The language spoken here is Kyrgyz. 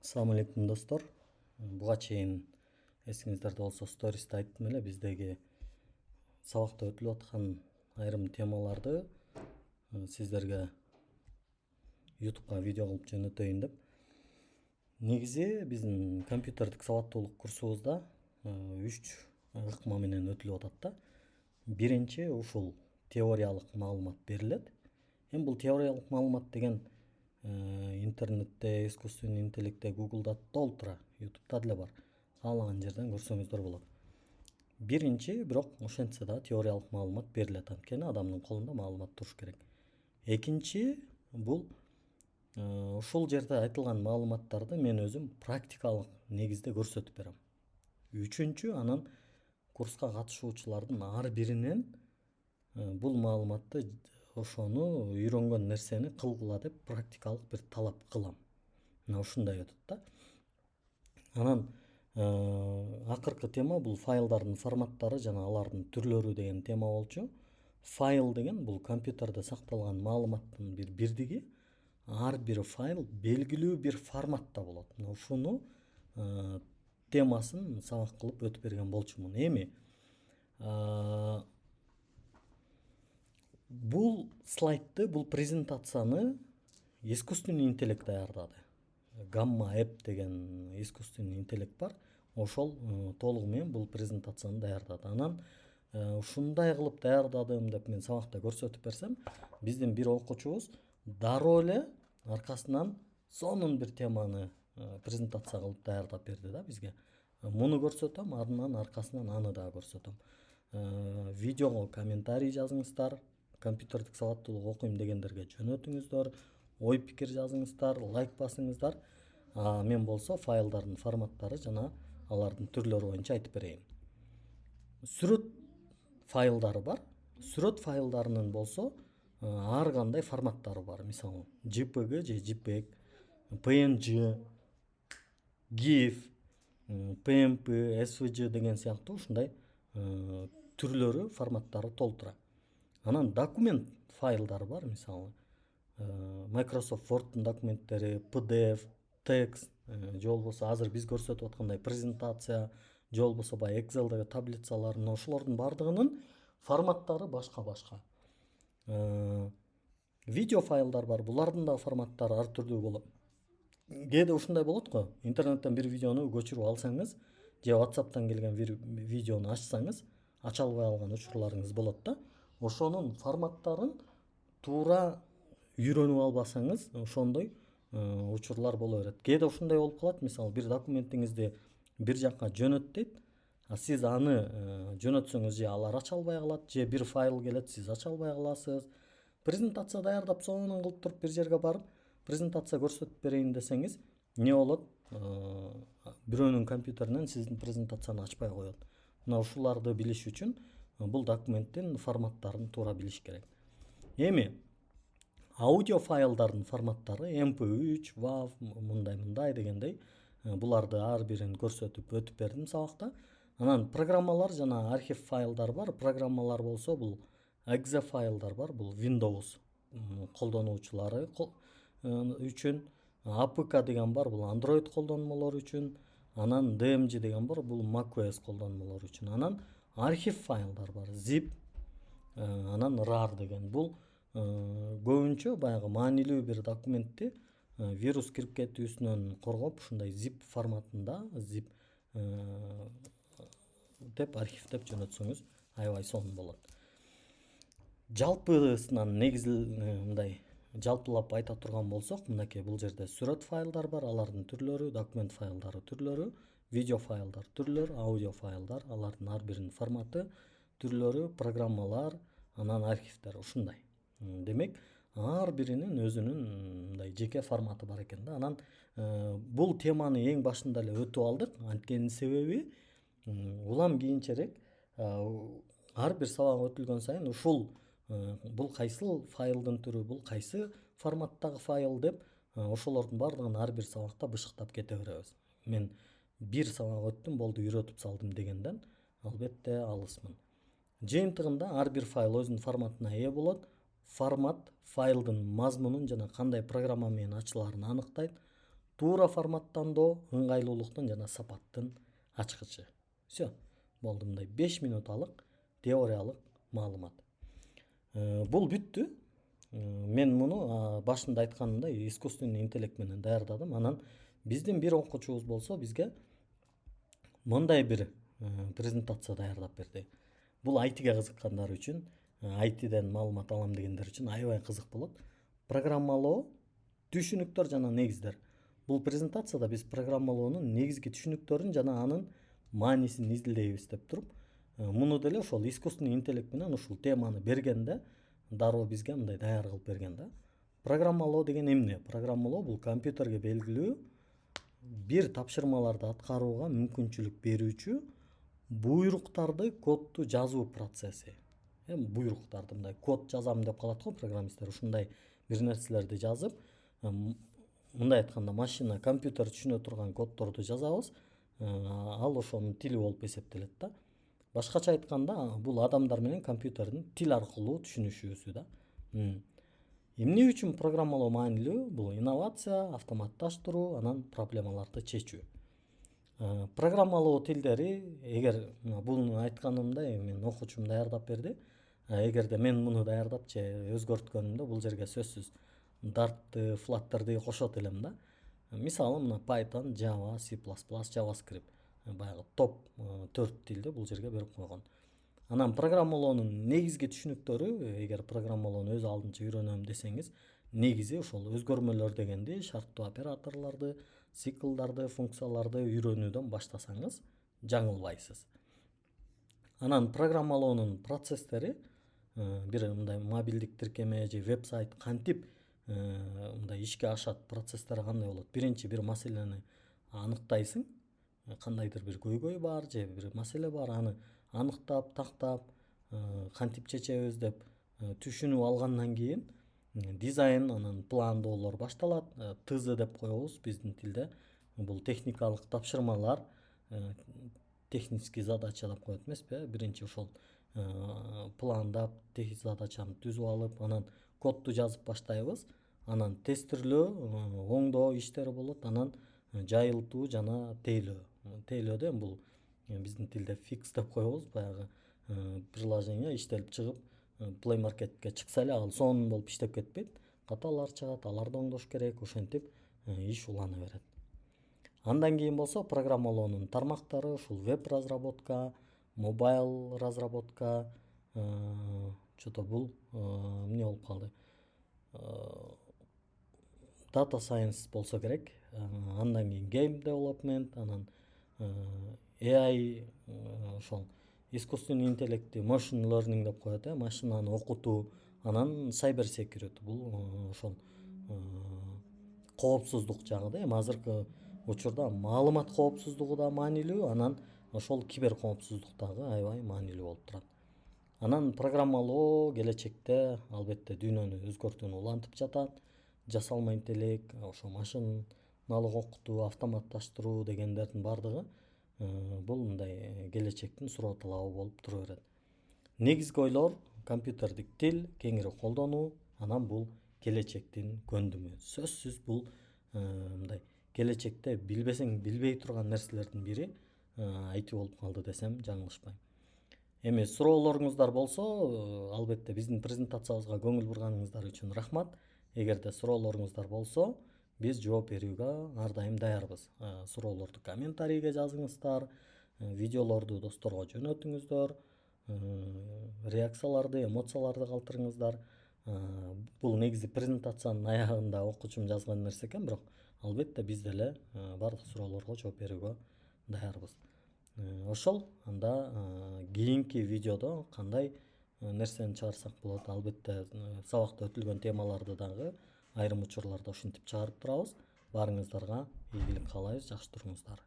Assalamu алейкум достор. Буга чейин эсиңиздерде болсо стористе айттым эле, биздеги сабакта өтүлүп аткан айрым темаларды сиздерге YouTube'га видео кылып жөнөтөйүн деп. Негизи биздин компьютердик сабаттуулук курсубузда 3 ыкма менен өтүлүп атат да. Биринчи ушул теориялык маалымат берилет. Эми бул теориялык маалымат деген интернетте, искусственный интеллектте, Google'да толтура, YouTube'да деле бар. Каалаган жерден көрсөңүздөр болот. Биринчи, бирок ошентсе да теориялык маалымат берилет, анткени адамдын колунда маалымат туруш керек. Экинчи, бул ушул жерде айтылган маалыматтарды мен өзүм практикалык негизде көрсөтүп берем. Үчүнчү, анан курска катышуучулардын ар биринен бул маалыматты, ошону үйрөнгөн нерсени кылгыла деп практикалык бир талап кылам. Мына ушундай өтөт да. Анан акыркы тема бул файлдардын форматтары жана алардын түрлөрү деген тема болчу. Файл деген бул компьютерде сакталган маалыматтын бир бирдиги. Ар бир файл белгилүү бир форматта болот. Мына ушуну темасын сабак кылып өтүп берген болчумун. Эми бул слайдты, бул презентацияны искусственный интеллект даярдады. Gamma App деген искусственный интеллект бар. Ошол толугу менен бул презентацияны даярдады. Анан ушундай кылып даярдадым деп мен сабакта көрсөтүп берсем, биздин бир окуучубуз дароо эле аркасынан сонун бир теманы презентация кылып даярдап берди да бизге. Муну көрсөтөм, андан аркасынан аны да көрсөтөм. Видеого комментарий жазыңыздар, компьютердик сабаттуулук окуйм дегендерге жөнөтүңүздөр, ой пикир жазыңыздар, лайк басыңыздар. Мен болсо файлдардын форматтары жана алардын түрлөрү боюнча айтып берейин. Сүрөт файлдары бар. Сүрөт файлдарынын болсо ар кандай форматтары бар. Мисалы JPG же JPEG, PNG, GIF, PMP, SVG деген сыяктуу ушундай түрлөрү, форматтары толтура. Анан документ файлдары бар, мисалы Microsoft Word'дун документтери, PDF, текст, же болбосо азыр биз көрсөтүп аткандай презентация, же болбосо баягы Excel'деги таблицалар, мына ошолордун баардыгынын форматтары башка-башка. Видео файлдар бар, булардын да форматтары ар түрдүү болот. Кээде ушундай болот го, интернеттен бир видеону көчүрүп алсаңыз, же WhatsApp'тан келген бир видеону ачсаңыз, ача албай калган учурларыңыз болот да. Ошонун форматтарын туура үйрөнүп албасаңыз, ошондой учурлар боло берет. Кээде ушундай болуп калат, мисалы бир документиңизди бир жакка жөнөт дейт, сиз аны жөнөтсөңүз же алар ача албай калат, же бир файл келет, сиз ача албай каласыз. Презентация даярдап сонун кылып туруп бир жерге барып презентация көрсөтүп берейин десеңиз, эмне болот? Бирөөнүн компьютеринен сиздин презентацияны ачпай коет. Мына ушуларды билиш үчүн бул документтин форматтарын туура билиш керек. Эми аудио файлдардын форматтары MP3, WAV, мындай дегендей, буларды ар бирин көрсөтүп өтүп бердим сабакта. Анан программалар жана архив файлдар бар. Программалар болсо бул exe файлдар бар, бул Windows колдонуучулары үчүн, APK деген бар, бул Android колдонмолору үчүн, анан DMG деген бар, бул macOS колдонмолору үчүн. Анан архив файлдар бар, zip, анан rar деген. Бул көбүнчө баягы маанилүү бир документти вирус кирип кетүүсүнөн коргоп, ушундай zip форматында, zip деп архивдеп жөнөтсөңүз аябай сонун болот. Жалпысынан негизи мындай жалпылап айта турган болсок, мынакей бул жерде сүрөт файлдар бар, алардын түрлөрү, документ файлдары түрлөрү, видео файлдар түрлөр, аудио файлдар, алардын ар биринин форматы, түрлөрү, программалар, анан архивдер ушундай. Демек, ар биринин өзүнүн мындай жеке форматы бар экен да. Анан бул теманы эң башында эле өтүп алдык. Анткенин себеби улам кийинчерээк ар бир сабак өтүлгөн сайын ушул бул кайсыл файлдын түрү, бул кайсы форматтагы файл деп ошолордун баардыгын ар бир сабакта бышыктап кете беребиз. Мен бир сабак өттүм, болду үйрөтүп салдым дегенден албетте алысмын. Жыйынтыгында ар бир файл өзүнүн форматына ээ болот. Формат файлдын мазмунун жана кандай программа менен ачылаарын аныктайт. туура форматтандоо, ыңгайлуулуктун жана сапаттын ачкычы. Все, болду. Мындай 5 минуталык теориялык маалымат. Бул бүттү. Мен муну башында айтканымдай искусственный интеллект менен даярдадым. Анан биздин бир окуучубуз болсо бизге мындай бир презентация даярдап берди. Бул айтиге кызыккандар үчүн, айтиден маалымат алам дегендер үчүн аябай кызык болот. Программалоо, түшүнүктөр жана негиздер. Бул презентацияда биз программалоонун негизги түшүнүктөрүн жана анын маанисин изилдейбиз деп туруп, муну деле ошол искусственный интеллект менен ушул теманы бергенде дароо бизге мындай даяр кылып берген да. Программалоо деген эмне? Программалоо бул компьютерге белгилүү бир тапшырмаларды аткарууга мүмкүнчүлүк берүүчү буйруктарды кодду жазуу процесси. Буйруктарды мындай код жазам деп калат го программисттер. Ушундай бир нерселерди жазып, мындай айтканда машина, компьютер түшүнө турган коддорду жазабыз. Ал ошонун тили болуп эсептелет да. Башкача айтканда, бул адамдар менен компьютердин тил аркылуу түшүнүшүүсү да. Эмне үчүн программалоо маанилүү? Бул инновация, автоматташтыруу, анан проблемаларды чечүү. Программалоо тилдери, эгер буну айтканымдай мен окуучум даярдап берди. Эгерде мен муну даярдап же өзгөрткөнүмдө бул жерге сөзсүз Dart'ты, Flutter'ды кошот элем да. Мисалы мына Python, Java, C++, JavaScript, баягы топ 4 тилди бул жерге берип койгон. Анан программалоонун негизги түшүнүктөрү, эгер программалоону өз алдынча үйрөнөм десеңиз, негизи ошол өзгөрмөлөр дегенди, шарттуу операторлорду, циклдарды, функцияларды үйрөнүүдөн баштасаңыз жаңылбайсыз. Анан программалоонун процесстери, бир мындай мобилдик тиркеме же веб-сайт кантип мындай ишке ашат, процесстери кандай болот? Биринчи бир маселени аныктайсың, кандайдыр бир көйгөй бар же бир маселе бар, аны аныктап, тактап, кантип чечебиз деп түшүнүп алгандан кийин дизайн, анан пландоолор башталат. ТЗ деп коебуз биздин тилде. Бул техникалык тапшырмалар, технический задача деп коет эмеспи? Биринчи ошол пландап, задачаны түзүп алып, анан кодду жазып баштайбыз. Анан тестирлөө, оңдоо иштери болот. Анан жайылтуу жана тейлөө. Тейлөөдө бул биздин тилде fix деп коебуз. Баягы приложение иштелип чыгып, Play Marketке чыкса эле ал сонун болуп иштеп кетпейт. Каталар чыгат, аларды оңдош керек, ошентип иш улана берет. Андан кийин болсо программалоонун тармактары, ушул веб разработка, мобайл разработка, что-то бул эмне болуп калды? Data science болсо керек. Андан кийин game development, анан AI, ошол искусственный интеллектти motion learning деп коет, машинаны окутуу. Анан cyber security бул ошол коопсуздук жагы да. Азыркы учурда маалымат коопсуздугу да маанилүү, анан ошол кибер коопсуздук дагы аябай маанилүү болуп турат. Анан программалоо келечекте албетте дүйнөнү өзгөртүүнү улантып жатат. Жасалма интеллект, ошо машиналык окутуу, автоматташтыруу дегендердин бардыгы бул мындай келечектин суроо талабы болуп тура берет. Негизги ойлор компьютердик тил кеңири колдонуу, анан бул келечектин көндүмү. Сөзсүз бул мындай келечекте билбесең билбей турган нерселердин бири IT болуп калды десем жаңылышпайм. Эми суроолоруңуздар болсо, албетте биздин презентациябызга көңүл бурганыңыздар үчүн рахмат. Эгерде суроолоруңуздар болсо, биз жооп берүүгө ар дайым даярбыз. Суроолорду комментарийге жазыңыздар, видеолорду досторго жөнөтүңүздөр, реакцияларды, эмоцияларды калтырыңыздар. Бул негизи презентациянын аягында окуучум жазган нерсе экен, бирок албетте биз деле бардык суроолорго жооп берүүгө даярбыз. Ошол, анда кийинки видеодо кандай нерсени чыгарсак болот? Албетте сабакта өтүлгөн темаларды дагы айрым учурларда ушинтип чыгарып турабыз. Баарыңыздарга ийгилик каалайбыз, жакшы туруңуздар.